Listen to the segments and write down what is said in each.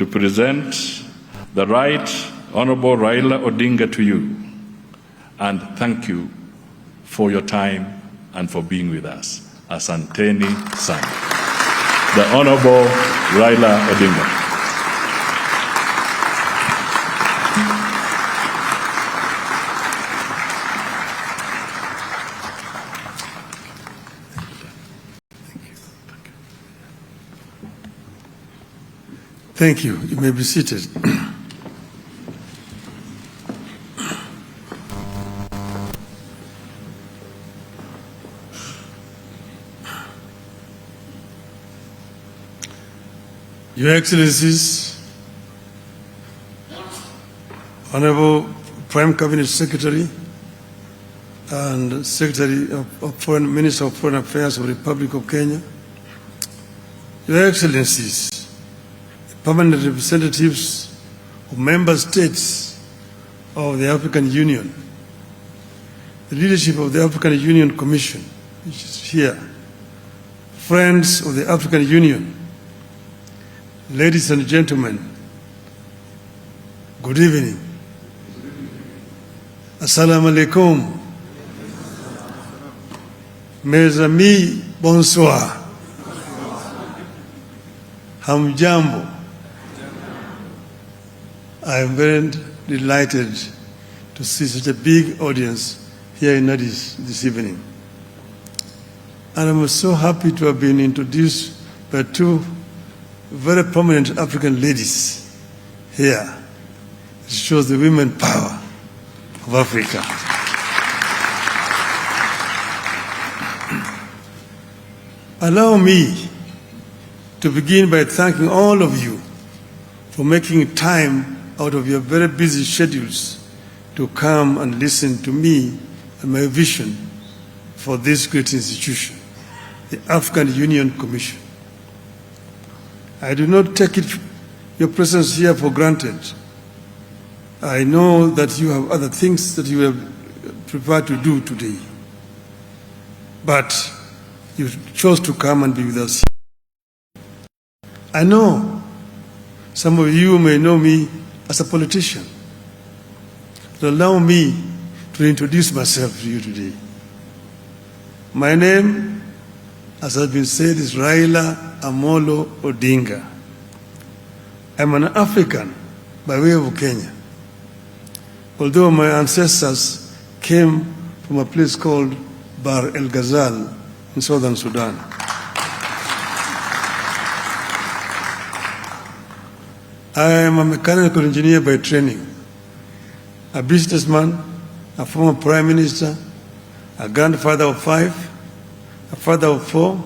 to present the Right Honorable Raila Odinga to you and thank you for your time and for being with us. Asanteni sana. The Honorable Raila Odinga. Thank you. You may be seated. Your Excellencies, Honorable Prime Cabinet Secretary and Secretary of Foreign Minister of Foreign Affairs of the Republic of Kenya, Your Excellencies, permanent representatives of member states of the African Union, the leadership of the African Union Commission, which is here, friends of the African Union, ladies and gentlemen, good evening. Assalamu alaikum. Mes amis, bonsoir. Hamjambo. I am very delighted to see such a big audience here in Addis this evening. And I'm so happy to have been introduced by two very prominent African ladies here. It shows the women power of Africa. Allow me to begin by thanking all of you for making time out of your very busy schedules to come and listen to me and my vision for this great institution, the African Union Commission. I do not take your presence here for granted. I know that you have other things that you have prepared to do today, but you chose to come and be with us. I know some of you may know me as a politician. But allow me to introduce myself to you today. My name, as has been said, is Raila Amolo Odinga. I'm an African by way of Kenya, although my ancestors came from a place called Bahr el Ghazal in southern Sudan. I am a mechanical engineer by training, a businessman, a former prime minister, a grandfather of 5, a father of 4,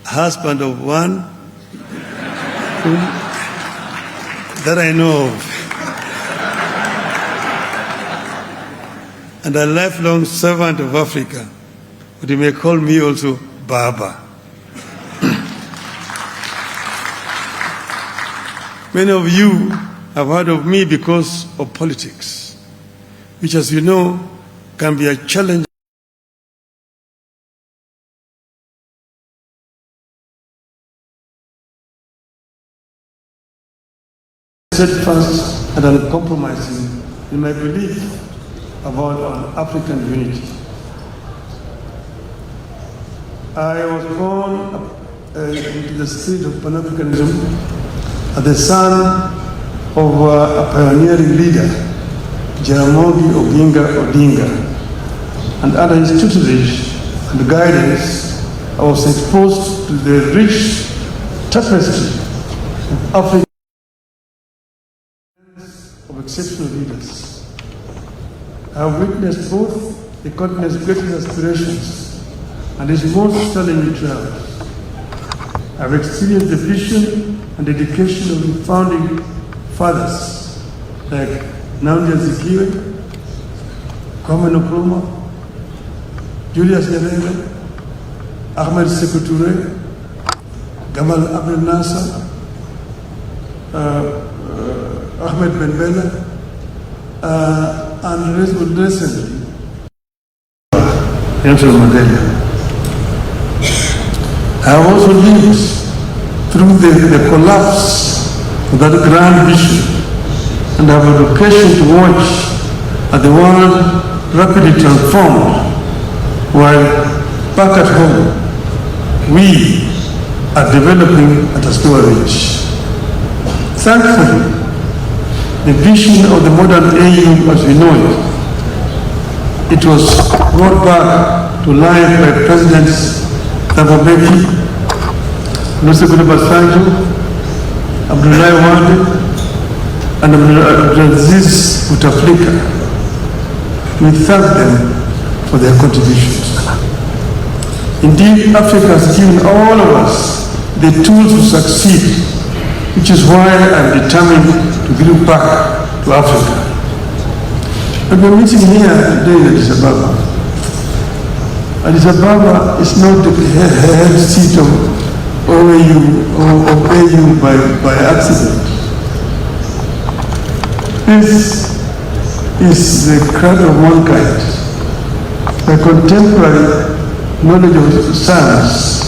a husband of 1, that I know of, and a lifelong servant of Africa, but you may call me also Baba. Many of you have heard of me because of politics, which, as you know, can be a challenge. Steadfast and uncompromising in my belief about our African unity. I was born into the spirit of Pan-Africanism as the son of a pioneering leader, Jaramogi Oginga Odinga, and under his tutelage and guidance, I was exposed to the rich tapestry of Africa of exceptional leaders. I have witnessed both the continent's greatest aspirations and its most challenging trials. I have experienced the vision and dedication of the founding fathers like Nnamdi Azikiwe, Kwame Nkrumah, Julius Nyerere, Ahmed Sékou Touré, Gamal Abdel Nasser, Ahmed Ben Bella, and recently, Nelson Mandela. I have also lived through the collapse for that grand vision and have an occasion to watch as the world rapidly transformed, while back at home, we are developing at a slower rate. Thankfully, the vision of the modern AU as we know it was brought back to life by Presidents Thabo Mbeki, Olusegun Obasanjo, Abdoulaye Wade, and Abdulaziz Bouteflika. We thank them for their contributions. Indeed, Africa has given all of us the tools to succeed, which is why I'm determined to give back to Africa. And we're meeting here today in Addis Ababa. Addis Ababa is not the head seat of OAU or of AU by accident. This is the crown of mankind. By contemporary knowledge of science,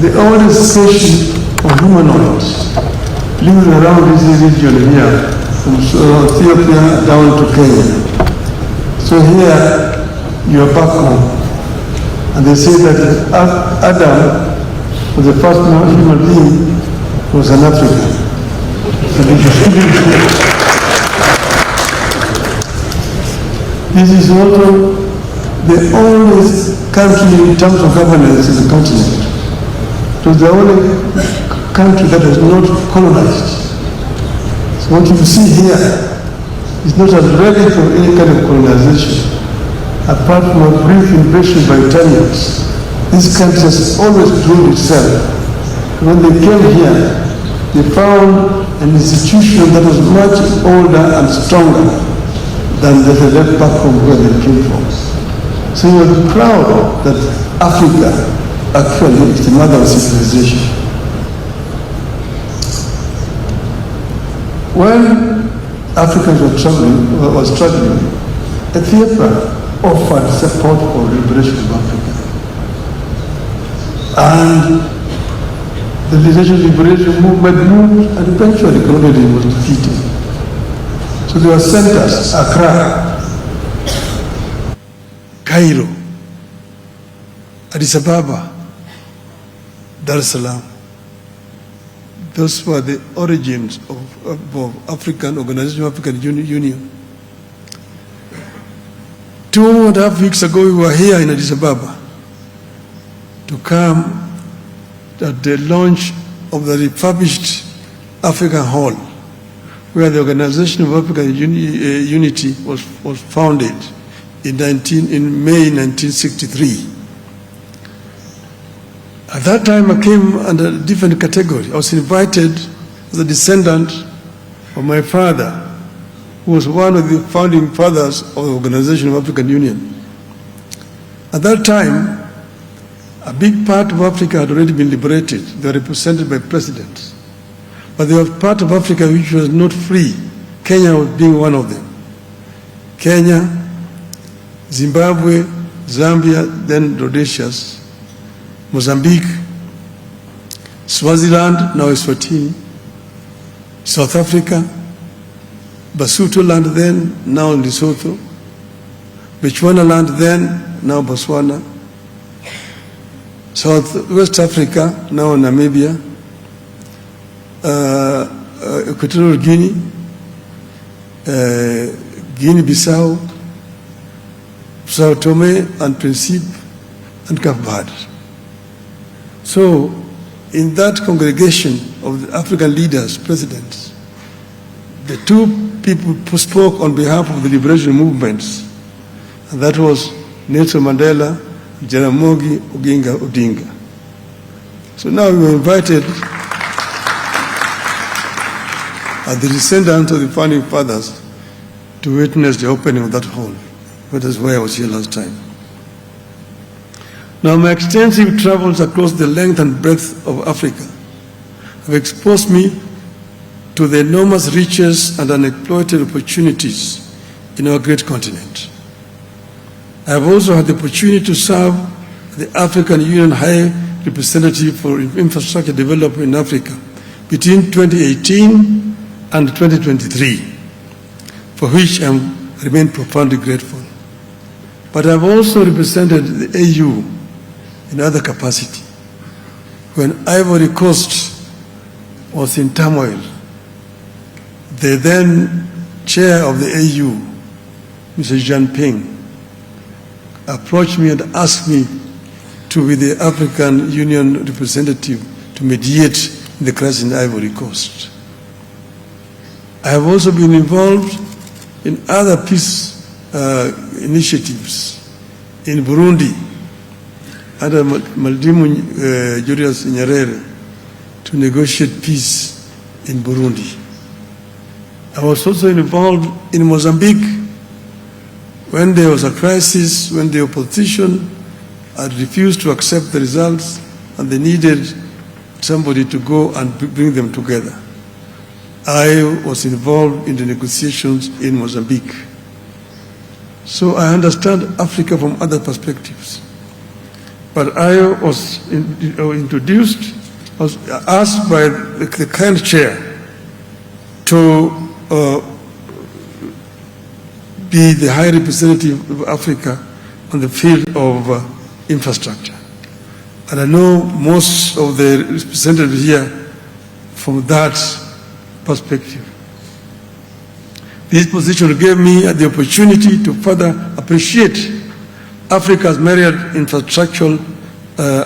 the oldest species of humanoids living around this region here, from Ethiopia down to Kenya. So here you are back home. And they say that Adam was the first human being who was an African. This is also the oldest country in terms of governance in the continent. It was the only country that was not colonized. So what you see here is not ready for any kind of colonization. Apart from a brief invasion by Italians, this country has always grown itself. When they came here, they found an institution that was much older and stronger than they had left back from where they came from. So you are proud that Africa actually is the mother of civilization. When Africans were struggling, Ethiopia offered support for liberation of Africa. And the liberation movement moved, and eventually Continental was defeated. So there were centers: Accra, Cairo, Addis Ababa, Dar es Salaam. Those were the origins of African Organization of African Union. 2.5 weeks ago, we were here in Addis Ababa to come at the launch of the refurbished African Hall, where the Organization of African Unity was founded in May 1963. At that time, I came under a different category. I was invited as a descendant of my father, who was one of the founding fathers of the Organization of African Union. At that time, a big part of Africa had already been liberated. They were represented by presidents. But there was part of Africa which was not free. Kenya was being one of them. Kenya, Zimbabwe, Zambia, then Rhodesia, Mozambique, Swaziland, now Eswatini, South Africa, Basuto land then, now Lesotho, Bechuana land then, now Botswana, West Africa, now Namibia, Equatorial Guinea, Guinea-Bissau, Sao Tome and Principe, and Cape Verde. So, in that congregation of the African leaders, presidents, the two people who spoke on behalf of the liberation movements, and that was Nelson Mandela, Jaramogi Oginga Odinga. So now we were invited as the descendants of the founding fathers to witness the opening of that hall. That is why I was here last time. Now, my extensive travels across the length and breadth of Africa have exposed me to the enormous riches and unexploited opportunities in our great continent. I have also had the opportunity to serve the African Union High Representative for Infrastructure Development in Africa between 2018 and 2023, for which I remain profoundly grateful. But I've also represented the AU in other capacity. When Ivory Coast was in turmoil, the then chair of the AU, Mr. Jean Ping, approached me and asked me to be the African Union representative to mediate the crisis in Ivory Coast. I have also been involved in other peace initiatives in Burundi under Maldimu Julius Nyerere to negotiate peace in Burundi. I was also involved in Mozambique when there was a crisis, when the opposition had refused to accept the results and they needed somebody to go and bring them together. I was involved in the negotiations in Mozambique. So I understand Africa from other perspectives. But I was asked by the current chair to be the High Representative of Africa on the field of infrastructure. And I know most of the representatives here from that perspective. This position gave me the opportunity to further appreciate Africa's myriad infrastructural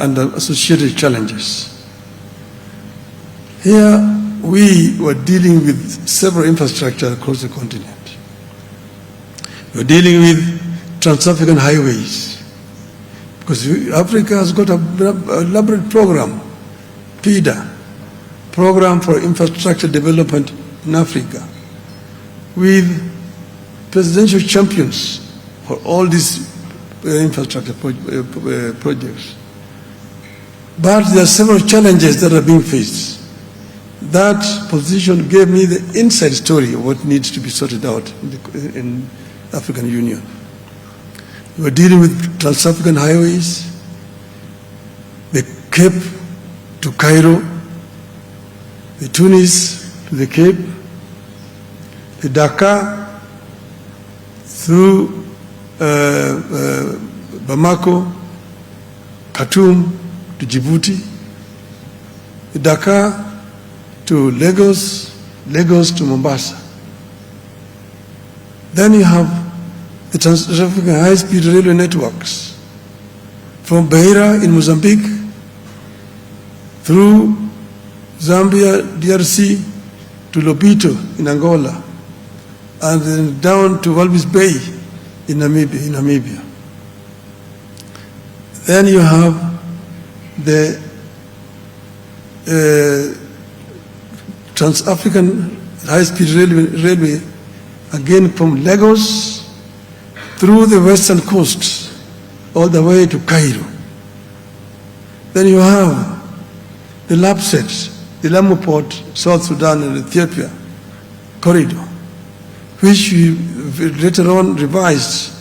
and associated challenges. Here we were dealing with several infrastructure across the continent. We were dealing with trans-African highways, because Africa has got a elaborate program, PIDA, Program for Infrastructure Development in Africa, with presidential champions for all these infrastructure projects. But there are several challenges that are being faced. That position gave me the inside story of what needs to be sorted out in the African Union. We are dealing with trans-African highways, the Cape to Cairo, the Tunis to the Cape, the Dakar through Bamako, Khartoum to Djibouti, the Dakar to Lagos, Lagos to Mombasa. Then you have the trans-African high-speed railway networks from Beira in Mozambique through Zambia, DRC to Lobito in Angola, and then down to Walvis Bay in Namibia. Then you have the trans-African high-speed railway, again from Lagos through the western coast all the way to Cairo. Then you have the LAPSET, the Lamu Port, South Sudan and Ethiopia corridor, which we later on revised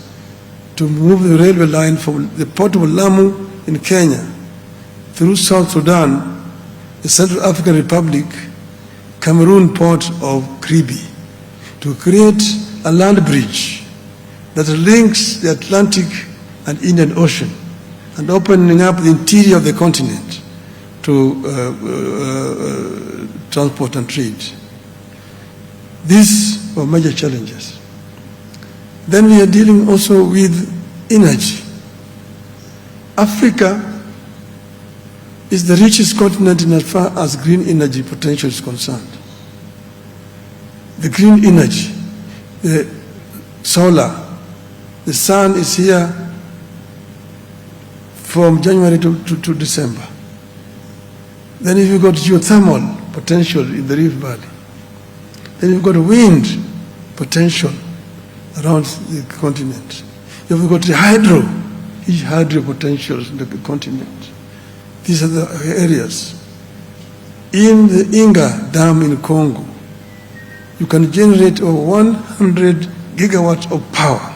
to move the railway line from the port of Lamu in Kenya through South Sudan, the Central African Republic, Cameroon port of Kribi, to create a land bridge that links the Atlantic and Indian Ocean and opening up the interior of the continent to transport and trade. These were major challenges. Then we are dealing also with energy. Africa is the richest continent in as far as green energy potential is concerned. The green energy, the solar, the sun is here from January to December. Then if you've got geothermal potential in the Rift Valley, then you've got wind potential around the continent. You've got the hydro potential in the continent. These are the areas. In the Inga Dam in Congo, you can generate over 100 gigawatts of power.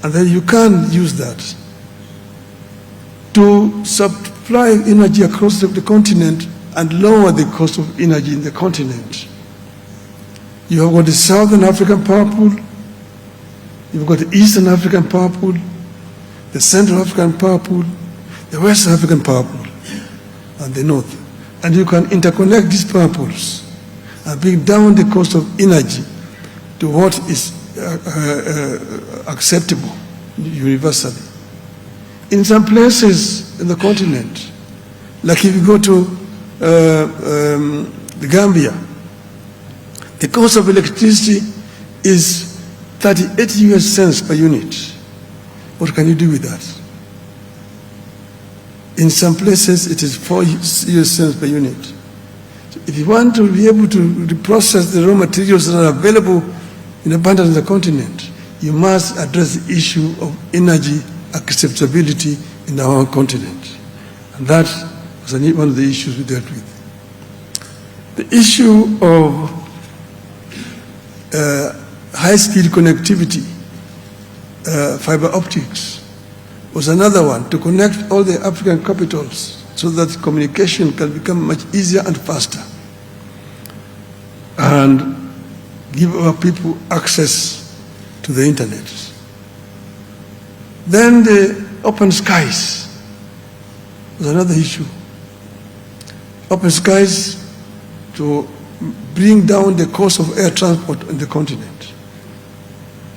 And then you can use that to supply energy across the continent and lower the cost of energy in the continent. You have got the Southern African Power Pool, you've got the Eastern African Power Pool, the Central African Power Pool, the West African Power Pool, and the North. And you can interconnect these power pools and bring down the cost of energy to what is acceptable universally. In some places in the continent, like if you go to the Gambia, the cost of electricity is 38 US cents per unit. What can you do with that? In some places, it is 4 US cents per unit. So if you want to be able to process the raw materials that are available in abundance in the continent, you must address the issue of energy acceptability in our continent. And that was one of the issues we dealt with. The issue of high-speed connectivity, fiber optics, was another one, to connect all the African capitals so that communication can become much easier and faster and give our people access to the internet. Then the open skies was another issue. Open skies to bring down the cost of air transport in the continent.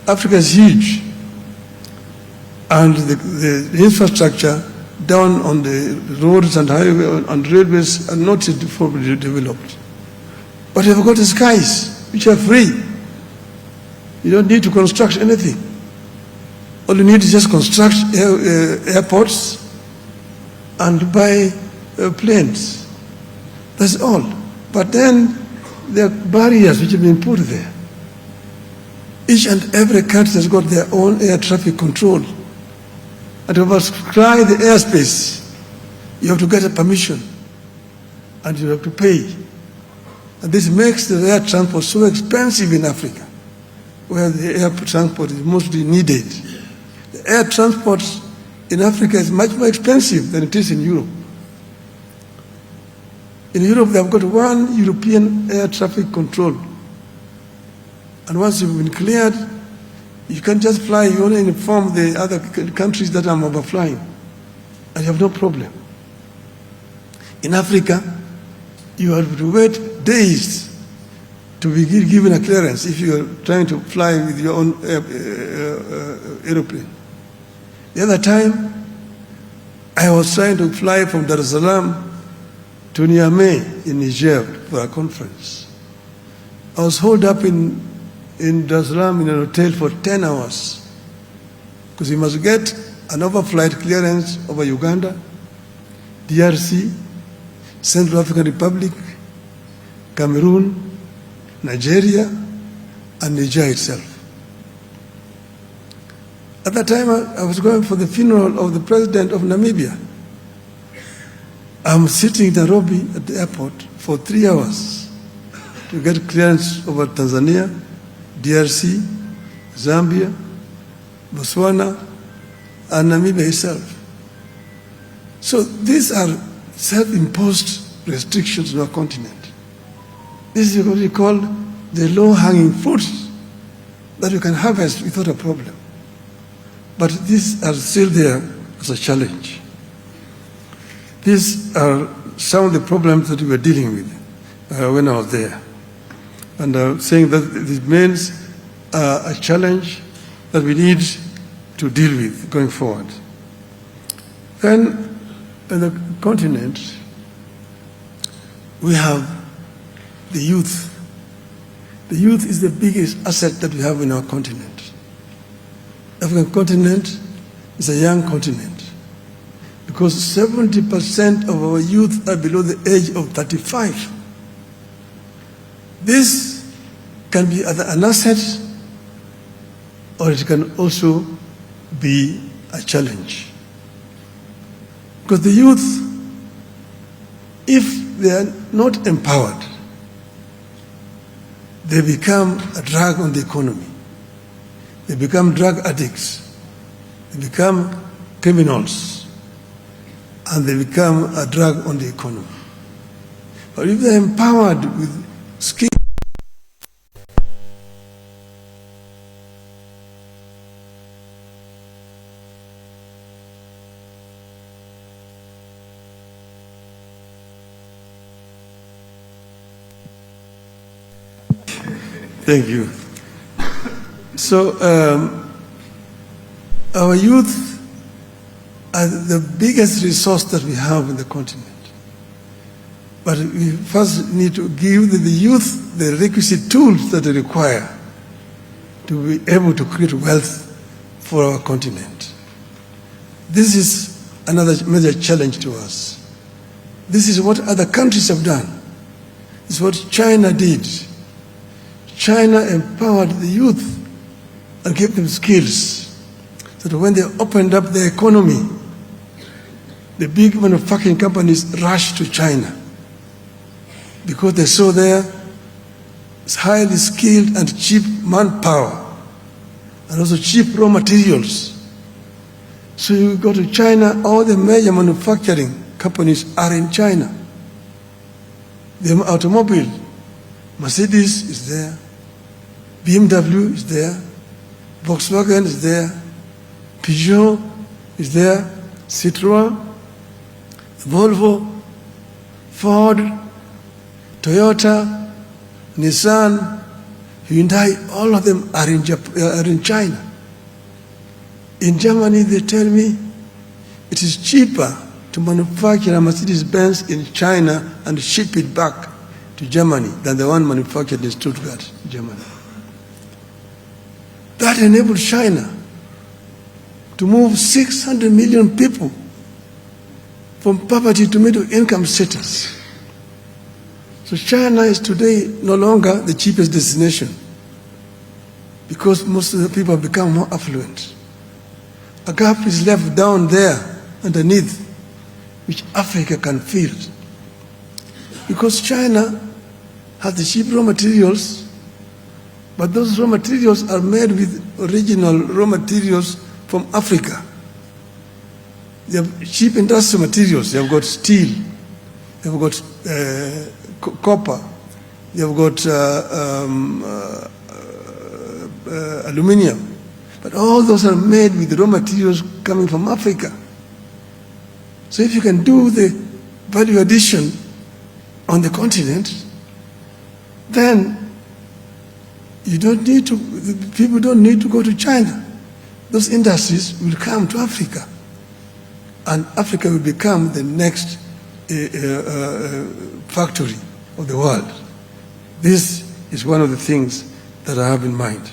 Africa is huge, and the infrastructure down on the roads and highways and railways are not fully developed. But you've got the skies, which are free. You don't need to construct anything. All you need is just construct airports and buy planes. That's all. But then there are barriers which have been put there. Each and every country has got their own air traffic control. And to fly the airspace, you have to get a permission and you have to pay. And this makes the air transport so expensive in Africa, where the air transport is mostly needed. The air transport in Africa is much more expensive than it is in Europe. In Europe, they've got one European air traffic control. And once you've been cleared, you can't just fly, you only inform the other countries that I'm overflying, and you have no problem. In Africa, you have to wait days to be given a clearance if you are trying to fly with your own aeroplane. The other time, I was trying to fly from Dar es Salaam to Niamey in Niger for a conference. I was holed up in Dar es Salaam in a hotel for 10 hours because you must get an overflight clearance over Uganda, DRC, Central African Republic, Cameroon, Nigeria, and Niger itself. At that time, I was going for the funeral of the president of Namibia. I'm sitting in Nairobi at the airport for 3 hours to get clearance over Tanzania, DRC, Zambia, Botswana, and Namibia itself. So these are self-imposed restrictions on our continent. This is what we call the low-hanging fruits that you can harvest without a problem. But these are still there as a challenge. These are some of the problems that we were dealing with when I was there. And I'm saying that this means a challenge that we need to deal with going forward. Then, in the continent, we have the youth. The youth is the biggest asset that we have in our continent. The African continent is a young continent because 70% of our youth are below the age of 35. This can be either an asset or it can also be a challenge. Because the youth, if they are not empowered, they become a drag on the economy. They become drug addicts. They become criminals. And they become a drag on the economy. or if they're empowered with skills. Thank you. So, our youth are the biggest resource that we have in the continent. But we first need to give the youth the requisite tools that they require to be able to create wealth for our continent. This is another major challenge to us. This is what other countries have done. This is what China did. China empowered the youth and gave them skills so that when they opened up their economy, the big manufacturing companies rushed to China because they saw there highly skilled and cheap manpower and also cheap raw materials. So you go to China, all the major manufacturing companies are in China. The automobile, Mercedes is there, BMW is there, Volkswagen is there, Peugeot is there, Citroën, Volvo, Ford, Toyota, Nissan, Hyundai, all of them are in China. In Germany, they tell me it is cheaper to manufacture a Mercedes-Benz in China and ship it back to Germany than the one manufactured in Stuttgart, Germany. That enabled China to move 600 million people from poverty to middle income status. So China is today no longer the cheapest destination because most of the people have become more affluent. A gap is left down there underneath which Africa can fill. Because China has the cheap raw materials, but those raw materials are made with original raw materials from Africa. They have cheap industrial materials. They have got steel, they have got copper, they have got aluminium. But all those are made with raw materials coming from Africa. So if you can do the value addition on the continent, then you don't need to, people don't need to go to China. Those industries will come to Africa. And Africa will become the next factory of the world. This is one of the things that I have in mind.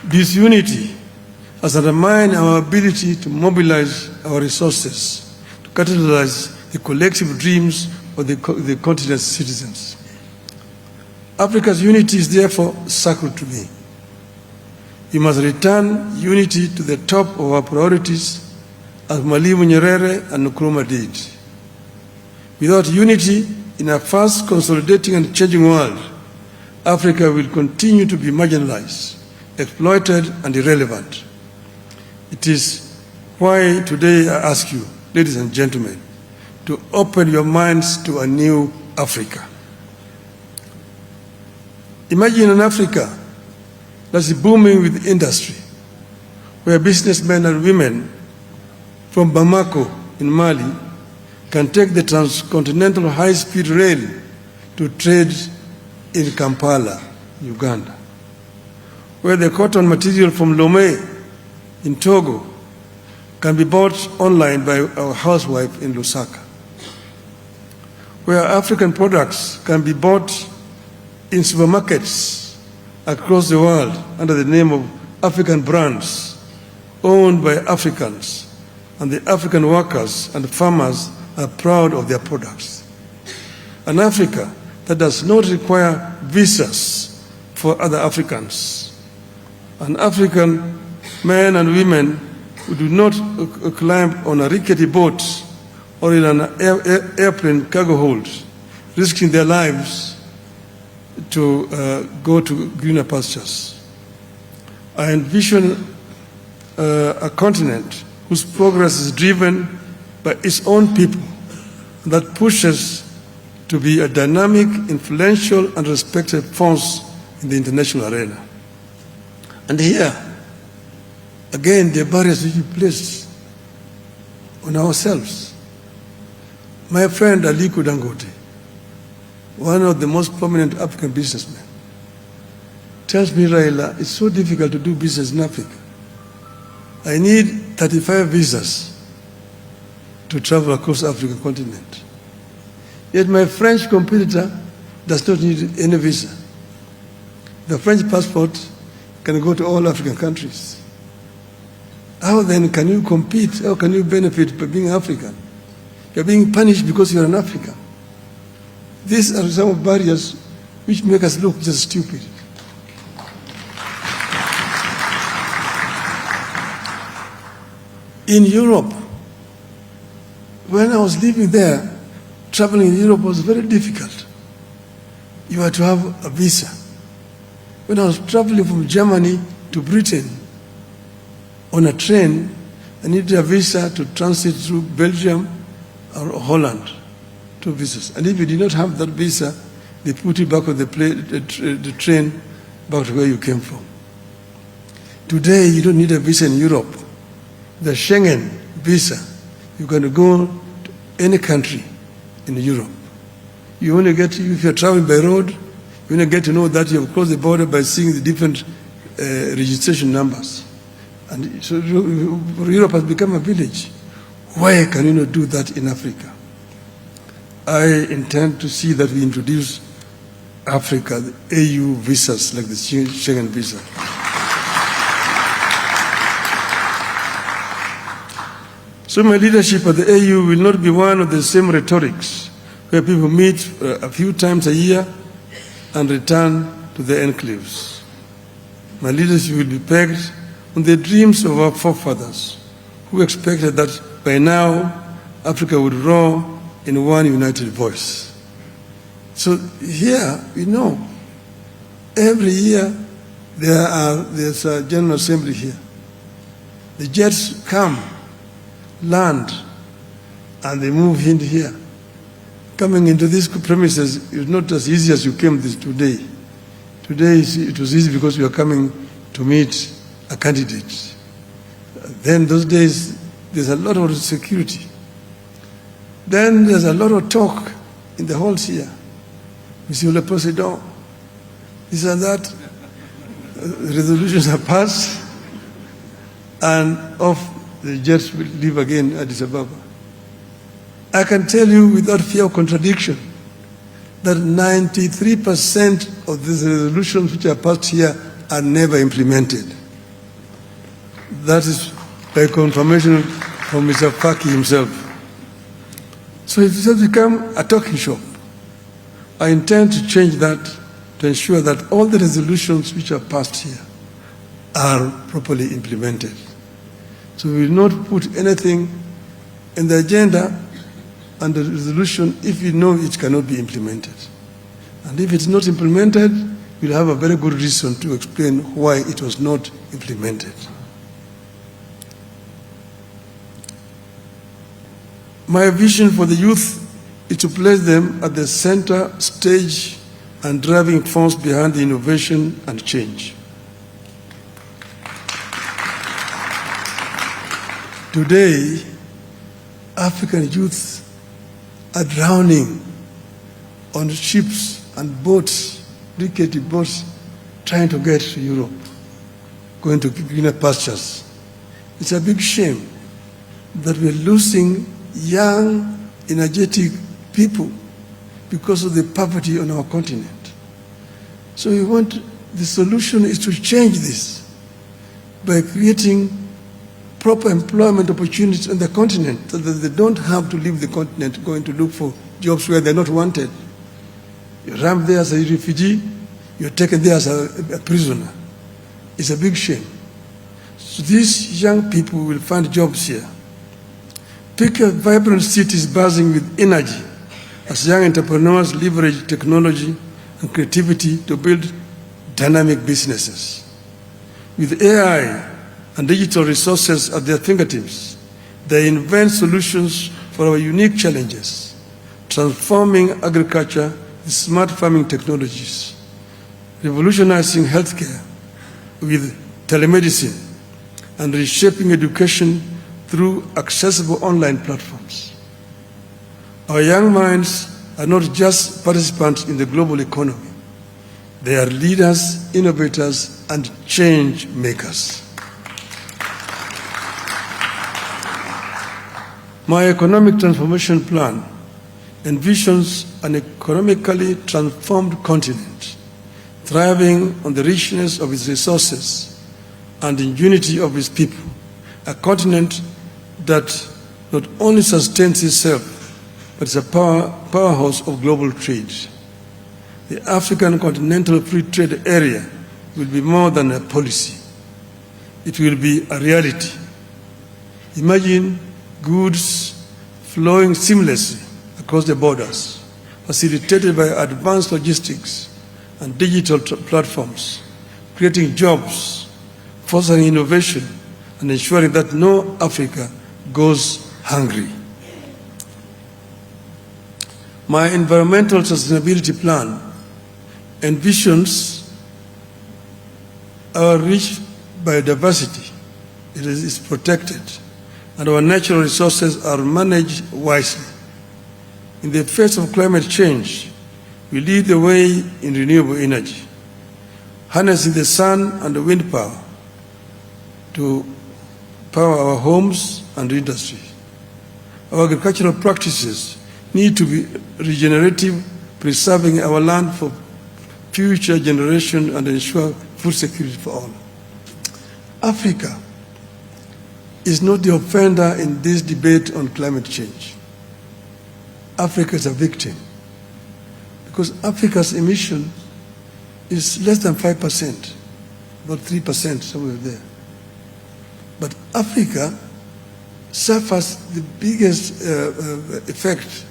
This unity has undermined our ability to mobilize our resources, to catalyze the collective dreams of the continent's citizens. Africa's unity is therefore sacred to me. We must return unity to the top of our priorities as Mwalimu Nyerere and Nkrumah did. Without unity in a fast consolidating and changing world, Africa will continue to be marginalized, exploited and irrelevant. It is why today I ask you, ladies and gentlemen, to open your minds to a new Africa. Imagine an Africa that's booming with industry, where businessmen and women from Bamako in Mali can take the transcontinental high-speed rail to trade in Kampala, Uganda, where the cotton material from Lomé in Togo can be bought online by our housewife in Lusaka, where African products can be bought in supermarkets across the world under the name of African brands owned by Africans, and the African workers and farmers are proud of their products. An Africa that does not require visas for other Africans. An African men and women who do not climb on a rickety boat or in an airplane cargo hold, risking their lives to go to greener pastures. I envision a continent whose progress is driven by its own people, that pushes to be a dynamic, influential, and respected force in the international arena. And here, again, the barriers we place on ourselves. My friend Aliko Dangote, one of the most prominent African businessmen, tells me, Raila, it's so difficult to do business in Africa. I need 35 visas to travel across the African continent. Yet my French competitor does not need any visa. The French passport can go to all African countries. How then can you compete? How can you benefit by being African? You're being punished because you're an African. These are some of barriers which make us look just stupid. In Europe, when I was living there, traveling in Europe was very difficult. You had to have a visa. When I was traveling from Germany to Britain on a train, I needed a visa to transit through Belgium or Holland, 2 visas. And if you did not have that visa, they put you back on the train back to where you came from. Today, you don't need a visa in Europe. The Schengen visa, you can go to any country in Europe. You only get, if you're traveling by road, you only get to know that you have crossed the border by seeing the different registration numbers. And so Europe has become a village. Why can you not do that in Africa? I intend to see that we introduce Africa, the AU visas, like the Schengen visa. So my leadership at the AU will not be one of the same rhetorics where people meet a few times a year and return to their enclaves. My leadership will be pegged on the dreams of our forefathers who expected that by now Africa would roar in one united voice. So here we know every year there's a General Assembly here. The jets come, land, and they move in here. Coming into these premises is not as easy as you came today. Today it was easy because we are coming to meet a candidate. Then those days there's a lot of security. Then there's a lot of talk in the halls here. Monsieur le Président, this and that, resolutions are passed, and off the jets will leave again Addis Ababa. I can tell you without fear of contradiction that 93% of these resolutions which are passed here are never implemented. That is by confirmation from Mr. Faki himself. So it has become a talking shop. I intend to change that to ensure that all the resolutions which are passed here are properly implemented. So we will not put anything in the agenda and the resolution if we know it cannot be implemented. And if it's not implemented, we'll have a very good reason to explain why it was not implemented. My vision for the youth is to place them at the center stage and driving force behind the innovation and change. Today, African youth are drowning on ships and boats, rickety boats, trying to get to Europe, going to greener pastures. It's a big shame that we're losing young, energetic people because of the poverty on our continent. So the solution is to change this by creating proper employment opportunities on the continent so that they don't have to leave the continent going to look for jobs where they're not wanted. You're ramped there as a refugee, you're taken there as a prisoner. It's a big shame. So these young people will find jobs here. Picture vibrant cities buzzing with energy as young entrepreneurs leverage technology and creativity to build dynamic businesses. With AI, and digital resources at their fingertips, they invent solutions for our unique challenges, transforming agriculture with smart farming technologies, revolutionizing healthcare with telemedicine, and reshaping education through accessible online platforms. Our young minds are not just participants in the global economy. They are leaders, innovators, and change makers. My economic transformation plan envisions an economically transformed continent, thriving on the richness of its resources and the unity of its people, a continent that not only sustains itself, but is a powerhouse of global trade. The African Continental Free Trade Area will be more than a policy. It will be a reality. Imagine goods flowing seamlessly across the borders, facilitated by advanced logistics and digital platforms, creating jobs, fostering innovation, and ensuring that no Africa goes hungry. My environmental sustainability plan envisions our rich biodiversity. It is protected, and our natural resources are managed wisely. In the face of climate change, we lead the way in renewable energy, harnessing the sun and the wind power to power our homes and industry. Our agricultural practices need to be regenerative, preserving our land for future generations and ensure food security for all. Africa is not the offender in this debate on climate change. Africa is a victim because Africa's emission is less than 5%, about 3%, somewhere there. But Africa suffers the biggest effect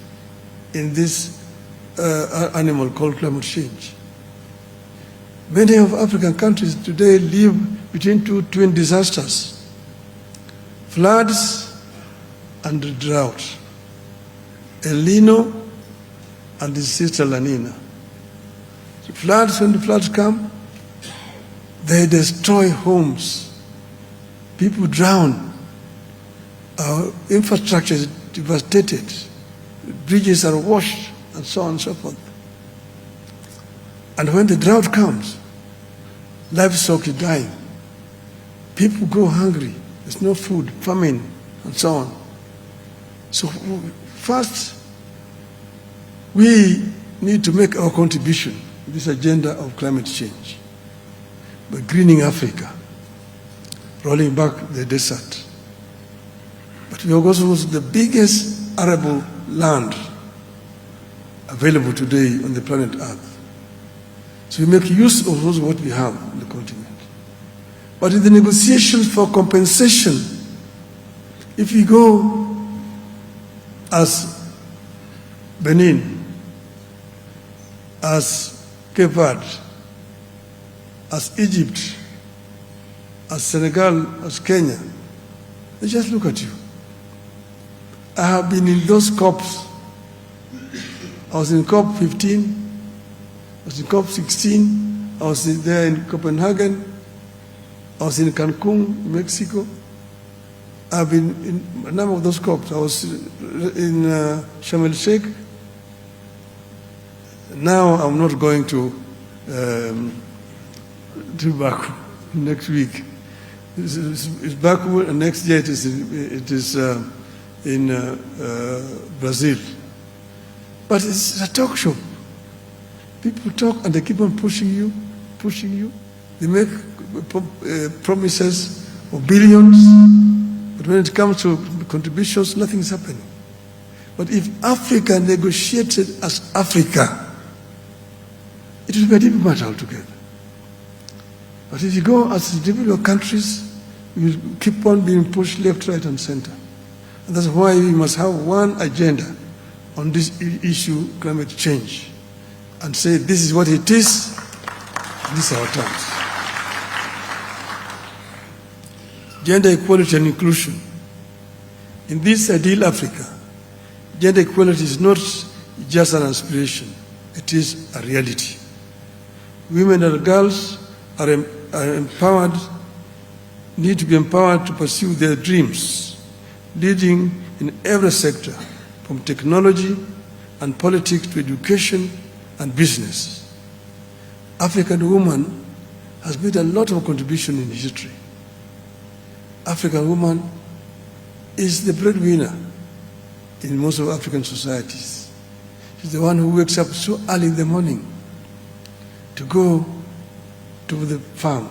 in this animal called climate change. Many of African countries today live between two twin disasters: floods and drought, El Nino and his sister La Nina. The floods, when the floods come, they destroy homes. People drown. Our infrastructure is devastated. Bridges are washed, and so on and so forth. And when the drought comes, livestock is dying. People go hungry. There's no food, famine, and so on. So first, we need to make our contribution to this agenda of climate change by greening Africa, rolling back the desert. But we are also the biggest arable land available today on the planet Earth. So we make use of what we have on the continent. But in the negotiations for compensation, if we go as Benin, as Cape Verde, as Egypt, as Senegal, as Kenya, they just look at you. I have been in those COPs. I was in COP 15, I was in COP 16, I was there in Copenhagen, I was in Cancun, Mexico. I've been in a number of those COPs. I was in Sharm el Sheikh. Now I'm not going to Baku next week. It's Baku, and next year it is in Brazil. But it's a talk show. People talk and they keep on pushing you. They make promises of billions, but when it comes to contributions, nothing is happening. But if Africa negotiated as Africa, it will be a different matter altogether. But if you go as individual countries, you will keep on being pushed left, right, and center. And that's why we must have one agenda on this issue, climate change, and say this is what it is, these are our terms. gender equality and inclusion. In this ideal Africa, gender equality is not just an aspiration, it is a reality. Women and girls are empowered, need to be empowered to pursue their dreams, leading in every sector, from technology and politics to education and business. African woman has made a lot of contribution in history. African woman is the breadwinner in most of African societies. She's the one who wakes up so early in the morning to go to the farm,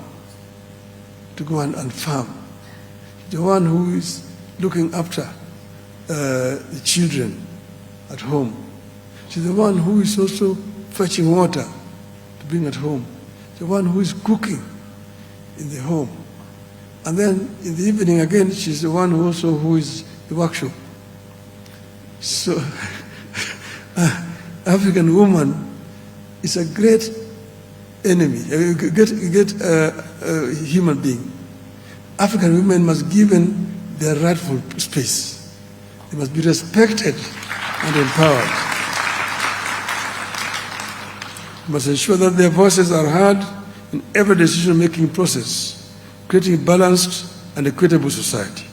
to go and farm. The one who is looking after the children at home. She's the one who is also fetching water to bring at home. The one who is cooking in the home. And then in the evening again, she's the one who is the workshop. So African woman is a great enemy, a great human being. African women must be given their rightful space. They must be respected and empowered. We must ensure that their voices are heard in every decision-making process, creating a balanced and equitable society.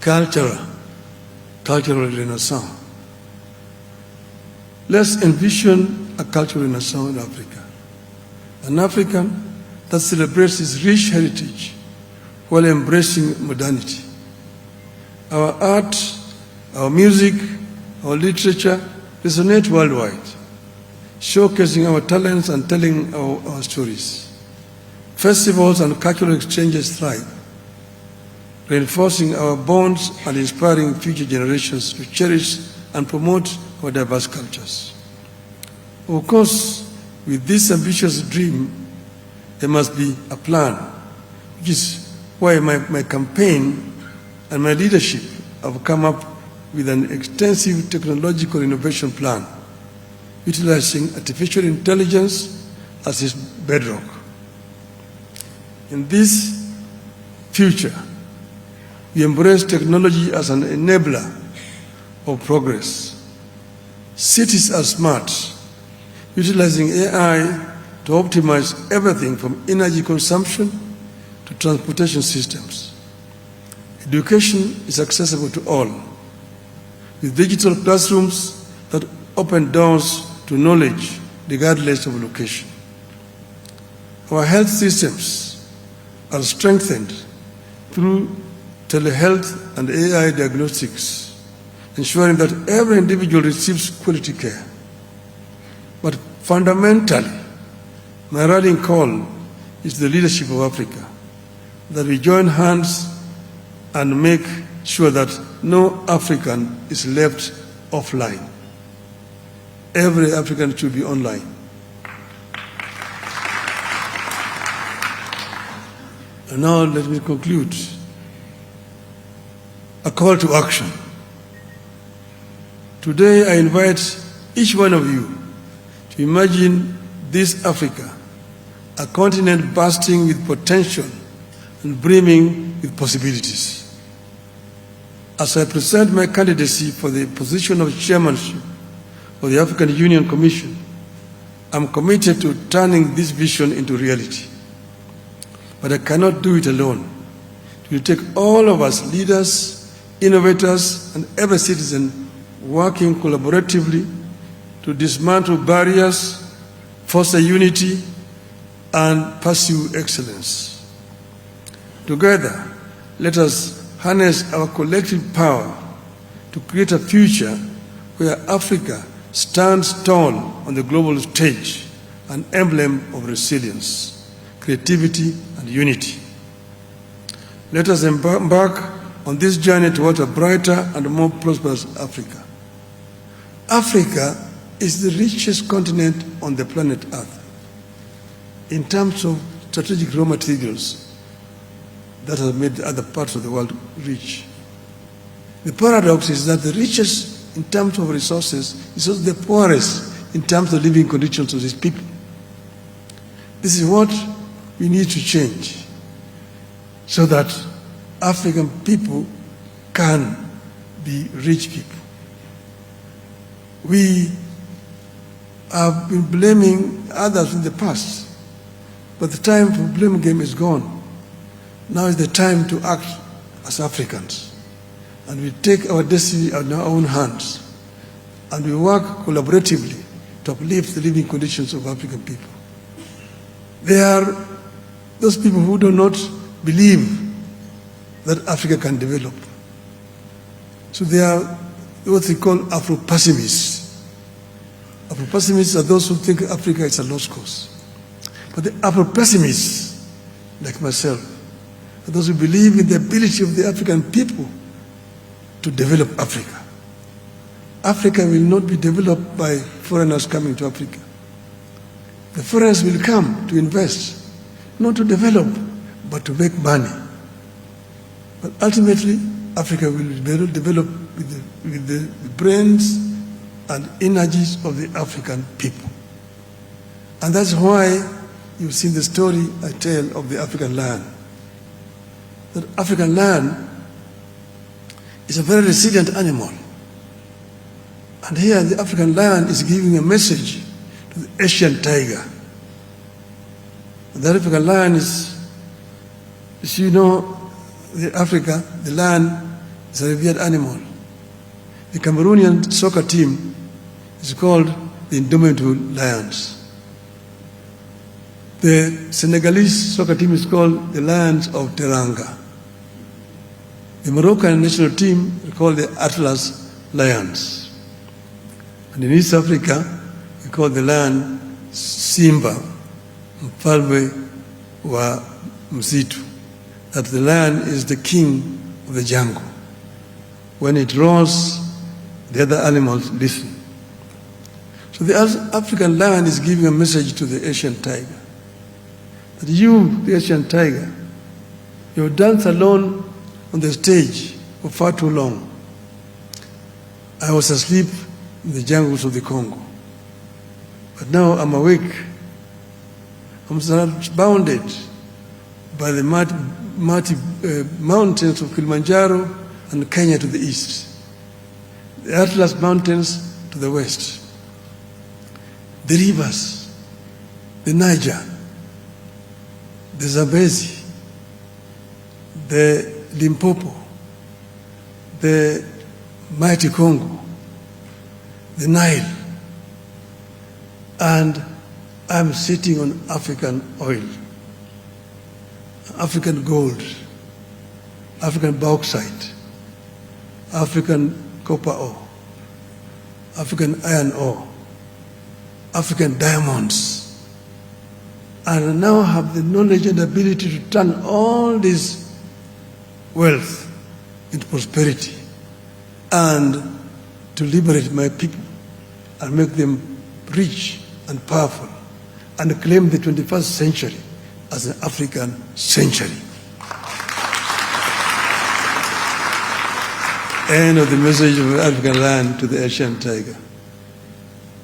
Cultural renaissance. Let's envision a cultural renaissance in Africa. An African that celebrates its rich heritage while embracing modernity. Our art, our music, our literature resonate worldwide, showcasing our talents and telling our stories. Festivals and cultural exchanges thrive, reinforcing our bonds and inspiring future generations to cherish and promote our diverse cultures. Of course, with this ambitious dream, there must be a plan, which is why my campaign and my leadership have come up with an extensive technological innovation plan, utilizing artificial intelligence as its bedrock. In this future, we embrace technology as an enabler of progress. Cities are smart, utilizing AI to optimize everything from energy consumption to transportation systems. Education is accessible to all, with digital classrooms that open doors to knowledge regardless of location. Our health systems are strengthened through telehealth and AI diagnostics, ensuring that every individual receives quality care. But fundamentally, my rallying call is the leadership of Africa, that we join hands and make sure that no African is left offline. Every African should be online. And now let me conclude. A call to action. Today I invite each one of you to imagine this Africa, a continent bursting with potential and brimming with possibilities. As I present my candidacy for the position of chairmanship of the African Union Commission, I'm committed to turning this vision into reality. But I cannot do it alone. It will take all of us, leaders, innovators, and every citizen working collaboratively to dismantle barriers, foster unity, and pursue excellence. Together, let us harness our collective power to create a future where Africa stands tall on the global stage, an emblem of resilience, creativity, and unity. Let us embark on this journey towards a brighter and more prosperous Africa. Africa is the richest continent on the planet Earth in terms of strategic raw materials that have made other parts of the world rich. The paradox is that the richest in terms of resources is also the poorest in terms of living conditions of these people. This is what we need to change. so that African people can be rich people. We have been blaming others in the past, but the time for blame game is gone. Now is the time to act as Africans, and we take our destiny in our own hands, and we work collaboratively to uplift the living conditions of African people. There are those people who do not believe that Africa can develop. So they are what they call Afro-pessimists. Afro-pessimists are those who think Africa is a lost cause. But the Afro-pessimists, like myself, are those who believe in the ability of the African people to develop Africa. Africa will not be developed by foreigners coming to Africa. The foreigners will come to invest, not to develop, but to make money. But ultimately, Africa will be developed with the brains and energies of the African people. And that's why you've seen the story I tell of the African lion. That African lion is a very resilient animal. And here the African lion is giving a message to the Asian tiger. The African lion is, as you know, Africa, the lion is a revered animal. The Cameroonian soccer team is called the Indomitable Lions. The Senegalese soccer team is called the Lions of Teranga. The Moroccan national team is called the Atlas Lions. And in East Africa, we call the lion Simba, Mfalme wa Msitu. That the lion is the king of the jungle. When it roars, the other animals listen. So the African lion is giving a message to the Asian tiger. That you, the Asian tiger, you have danced alone on the stage for far too long. I was asleep in the jungles of the Congo. But now I'm awake. I'm surrounded by the mighty mountains of Kilimanjaro and Kenya to the east, the Atlas Mountains to the west, the rivers, the Niger, the Zambezi, the Limpopo, the mighty Congo, the Nile, and I'm sitting on African oil, African gold, African bauxite, African copper ore, African iron ore, African diamonds, and I now have the knowledge and ability to turn all this wealth into prosperity and to liberate my people and make them rich and powerful and claim the 21st century as an African century. End of the message of the African lion to the Asian tiger.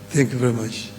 Thank you very much.